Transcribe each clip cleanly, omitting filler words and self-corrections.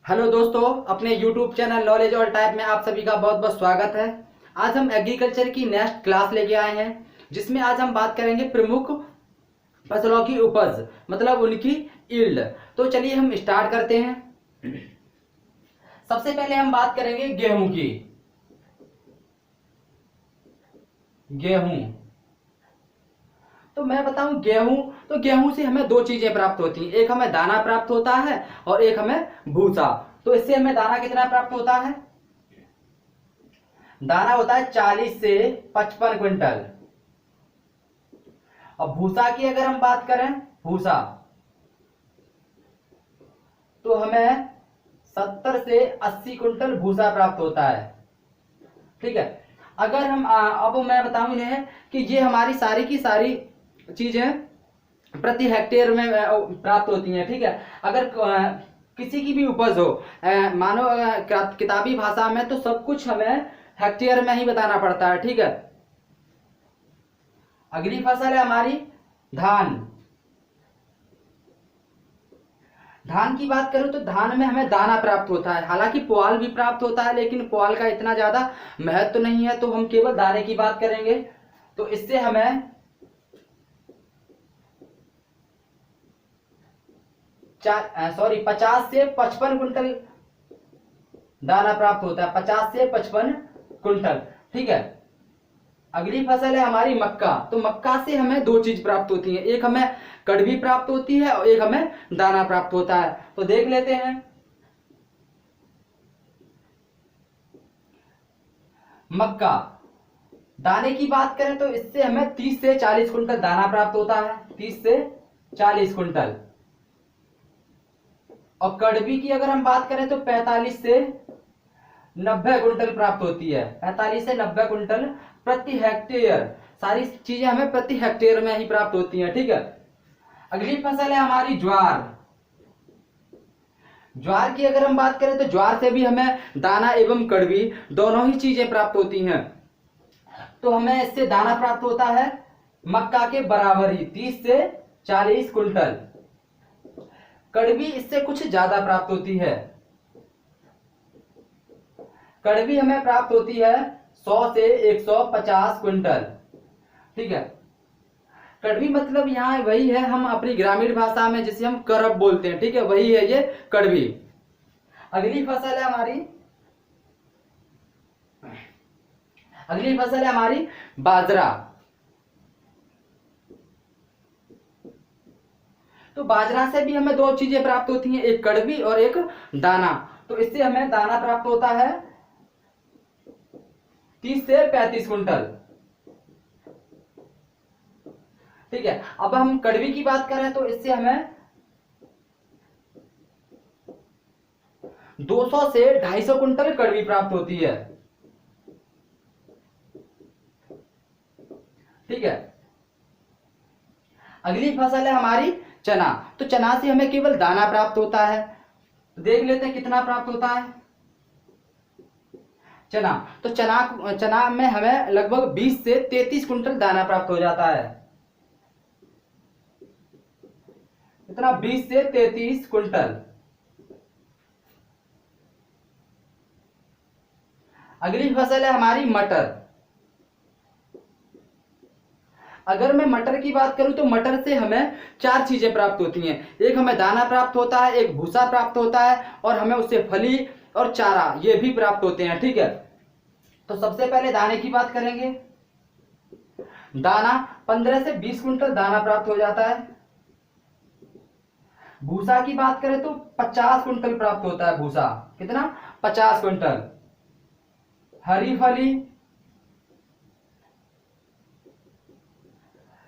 Hello दोस्तों, अपने YouTube channel knowledge all type में आप सभी का बहुत बहुत स्वागत है। आज हम एग्रीकल्चर की नेक्स्ट क्लास लेके आए हैं, जिसमें आज हम बात करेंगे प्रमुख फसलों की उपज, मतलब उनकी यील्ड। तो चलिए हम स्टार्ट करते हैं। सबसे पहले हम बात करेंगे गेहूं की। गेहूं, तो मैं बताऊं गेहूं, तो गेहूं से हमें दो चीजें प्राप्त होती हैं। एक हमें दाना प्राप्त होता है और एक हमें भूसा। तो इससे हमें दाना कितना प्राप्त होता है? दाना होता है 40 से 55 क्विंटल। अब भूसा की अगर हम बात करें, भूसा तो हमें 70 से 80 क्विंटल भूसा प्राप्त होता है। ठीक है। अगर हम अब मैं बताऊं इन्हें कि ये हमारी सारी की सारी चीजें प्रति हेक्टेयर में प्राप्त होती हैं। ठीक है। अगर किसी की भी उपज हो, मानो किताबी भाषा में, तो सब कुछ हमें हेक्टेयर में ही बताना पड़ता है। ठीक है। अगली फसल है हमारी धान। धान की बात करूं तो धान में हमें दाना प्राप्त होता है, हालांकि पुआल भी प्राप्त होता है, लेकिन पुआल का इतना ज्यादा महत्व नहीं है, तो हम केवल दाने की बात करेंगे। तो इससे हमें 50 से 55 कुंटल दाना प्राप्त होता है। 50 से 55 कुंटल। ठीक है। अगली फसल है हमारी मक्का। तो मक्का से हमें दो चीज प्राप्त होती है, एक हमें कड़वी प्राप्त होती है और एक हमें दाना प्राप्त होता है। तो देख लेते हैं। मक्का दाने की बात करें तो इससे हमें 30 से 40 कुंटल दाना प्राप्त होता है। 30 से 40 कुंटल। और कड़वी की अगर हम बात करें तो 45 से 90 कुंटल प्राप्त होती है। 45 से 90 कुंटल प्रति हेक्टेयर। सारी चीजें हमें प्रति हेक्टेयर में ही प्राप्त होती हैं। ठीक है। अगली फसल है हमारी ज्वार। ज्वार की अगर हम बात करें तो ज्वार से भी हमें दाना एवं कड़वी दोनों ही चीजें प्राप्त होती हैं। तो हमें इससे दाना प्राप्त होता है मक्का के बराबर ही, 30 से 40 कुंटल। कड़वी इससे कुछ ज्यादा प्राप्त होती है। कड़वी हमें प्राप्त होती है 100 से 150 क्विंटल। ठीक है। कड़वी मतलब यहाँ वही है, हम अपनी ग्रामीण भाषा में जिसे हम करब बोलते हैं। ठीक है, वही है ये कड़वी। अगली फसल है हमारी अगली फसल है हमारी बाजरा। तो बाजरा से भी हमें दो चीजें प्राप्त होती हैं, एक कड़वी और एक दाना। तो इससे हमें दाना प्राप्त होता है 30 से 35 कुंटल। ठीक है। अब हम कड़वी की बात करें तो इससे हमें 200 से 250 कुंटल कड़वी प्राप्त होती है। ठीक है। अगली फसल है हमारी चना। तो चना से हमें केवल दाना प्राप्त होता है। देख लेते हैं कितना प्राप्त होता है चना। तो चना चना में हमें लगभग 20 से 33 कुंटल दाना प्राप्त हो जाता है। इतना 20 से 33 कुंटल। अगली फसल है हमारी मटर। अगर मैं मटर की बात करूं तो मटर से हमें चार चीजें प्राप्त होती हैं। एक हमें दाना प्राप्त होता है, एक भूसा प्राप्त होता है, और हमें उससे फली और चारा ये भी प्राप्त होते हैं। ठीक है। तो सबसे पहले दाने की बात करेंगे। दाना 15 से 20 कुंटल दाना प्राप्त हो जाता है। भूसा की बात करें तो 50 कुंटल प्राप्त होता है। भूसा कितना? 50 कुंटल। हरी फली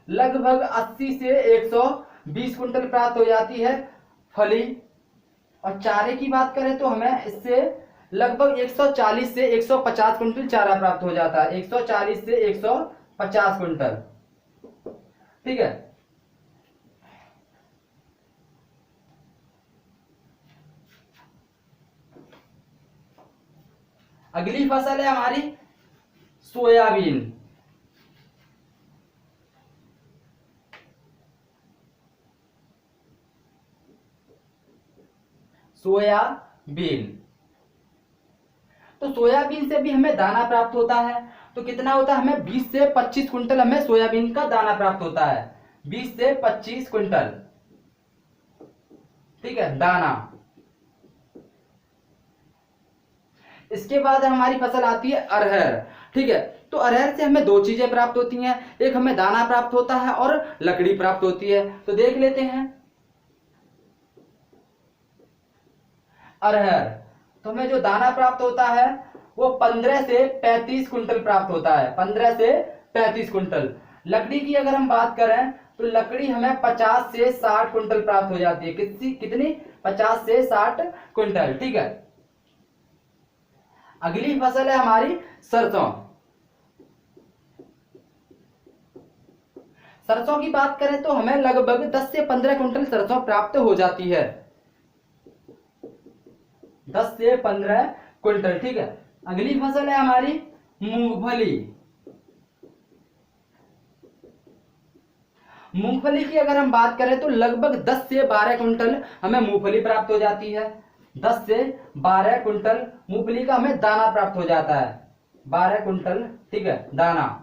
लगभग 80 से 120 कुंटल प्राप्त हो जाती है फली। और चारे की बात करें तो हमें इससे लगभग 140 से 150 कुंटल चारा प्राप्त हो जाता है। 140 से 150 कुंटल। ठीक है। अगली फसल है हमारी सोयाबीन। बीन। तो सोयाबीन से भी हमें दाना प्राप्त होता है। तो कितना होता है, हमें 20 से 25 कुंटल हमें सोयाबीन का दाना प्राप्त होता है, 20 से 25 कुंटल, ठीक है, दाना। इसके बाद हमारी फसल आती है अरहर, ठीक है। तो अरहर से हमें दो चीजें प्राप्त होती हैं, एक हमें दाना प्राप्त होता है और लकड़ी प्राप्त होती है। तो देख लेते हैं अरहर। तो हमें जो दाना प्राप्त होता है वो 15 से 35 कुंटल प्राप्त होता है, 15 से 35 कुंटल। लकड़ी की अगर हम बात करें तो लकड़ी हमें 50 से 60 कुंटल प्राप्त हो जाती है। कितनी 50 से 60 कुंटल, ठीक है। अगली फसल है हमारी सरसों। सरसों की बात करें तो हमें लगभग 10 से 15 कुंटल सरसों प्राप्त हो जाती है, 10 से 15 कुंटल, ठीक है। अगली फसल है हमारी मूंगफली। मूंगफली की अगर हम बात करें तो लगभग 10 से 12 कुंटल हमें मूंगफली प्राप्त हो जाती है, 10 से 12 कुंटल मूंगफली का हमें दाना प्राप्त हो जाता है, 12 कुंटल, ठीक है, दाना।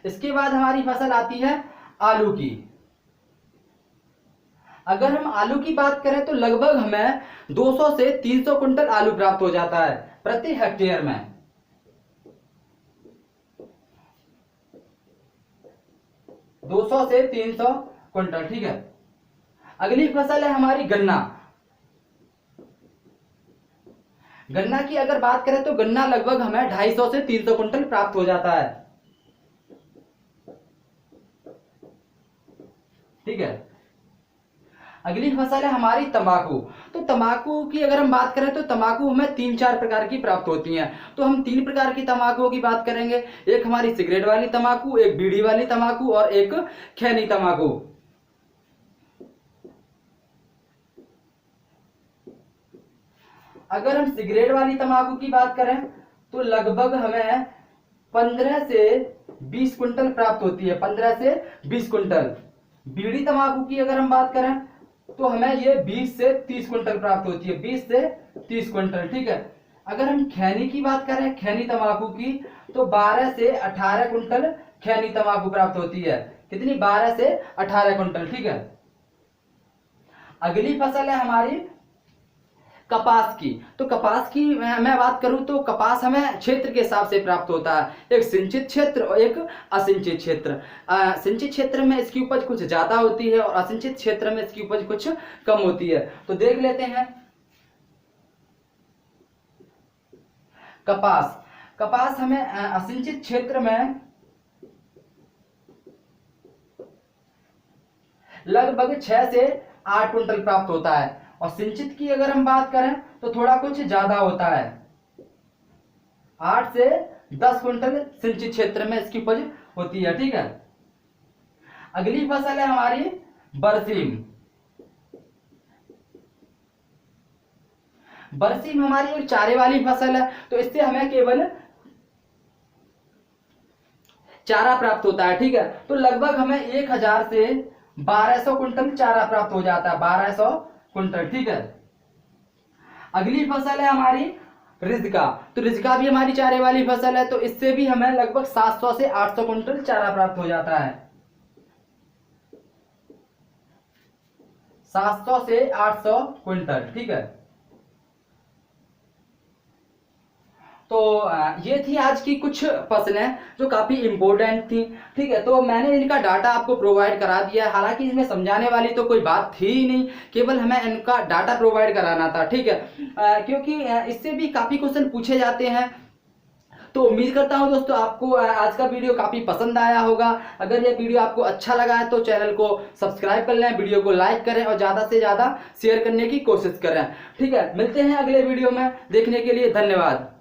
इसके बाद हमारी फसल आती है आलू की। अगर हम आलू की बात करें तो लगभग हमें 200 से 300 कुंटल आलू प्राप्त हो जाता है प्रति हेक्टेयर में, 200 से 300 कुंटल, ठीक है। अगली फसल है हमारी गन्ना। गन्ना की अगर बात करें तो गन्ना लगभग हमें 250 से 300 कुंटल प्राप्त हो जाता है, ठीक है। अगली फसल है हमारी तंबाकू। तो तंबाकू की अगर हम बात करें तो तंबाकू हमें 3-4 प्रकार की प्राप्त होती हैं। तो हम 3 प्रकार की तंबाकू की बात करेंगे, एक हमारी सिगरेट वाली तंबाकू, एक बीड़ी वाली तंबाकू और एक खैनी तंबाकू। अगर हम सिगरेट वाली तंबाकू की बात करें तो लगभग हमें 15 से 20 कुंटल प्राप्त होती है, 15 से 20 कुंटल। बीड़ी तंबाकू की अगर हम बात करें तो हमें ये 20 से 30 कुंटल प्राप्त होती है, 20 से 30 कुंटल, ठीक है। अगर हम खैनी की बात करें, खैनी तंबाकू की, तो 12 से 18 कुंटल खैनी तंबाकू प्राप्त होती है। कितनी, 12 से 18 कुंटल, ठीक है। अगली फसल है हमारी कपास की। तो कपास की मैं बात करूं तो कपास हमें क्षेत्र के हिसाब से प्राप्त होता है, एक सिंचित क्षेत्र और एक असिंचित क्षेत्र। सिंचित क्षेत्र में इसकी उपज कुछ ज्यादा होती है और असिंचित क्षेत्र में इसकी उपज कुछ कम होती है। तो देख लेते हैं कपास। कपास हमें असिंचित क्षेत्र में लगभग 6 से 8 कुंटल प्राप्त होता है और सिंचित की अगर हम बात करें तो थोड़ा कुछ ज्यादा होता है, 8 से 10 कुंटल सिंचित क्षेत्र में इसकी उपज होती है, ठीक है। अगली फसल है हमारी बरसीम। बरसीम हमारी एक चारे वाली फसल है, तो इससे हमें केवल चारा प्राप्त होता है, ठीक है। तो लगभग हमें 1000 से 1200 कुंटल चारा प्राप्त हो जाता है, 1200 कुंटल, ठीक है। अगली फसल है हमारी रिजका। तो रिजका भी हमारी चारे वाली फसल है, तो इससे भी हमें लगभग 700 से 800 कुंटल चारा प्राप्त हो जाता है, 700 से 800 कुंटल, ठीक है। तो ये थी आज की कुछ फसलें जो काफी इंपॉर्टेंट थी, ठीक है। तो मैंने इनका डाटा आपको प्रोवाइड करा दिया है, हालांकि इसमें समझाने वाली तो कोई बात थी ही नहीं, केवल हमें इनका डाटा प्रोवाइड कराना था, ठीक है। क्योंकि इससे भी काफी क्वेश्चन पूछे जाते हैं। तो उम्मीद करता हूं दोस्तों आपको आज का वीडियो काफी पसंद आया होगा। अगर ये वीडियो आपको अच्छा लगा है तो चैनल को सब्सक्राइब कर लें, वीडियो को लाइक करें और ज्यादा से ज्यादा शेयर करने की कोशिश करें, ठीक है। मिलते हैं अगले वीडियो में, देखने के लिए धन्यवाद।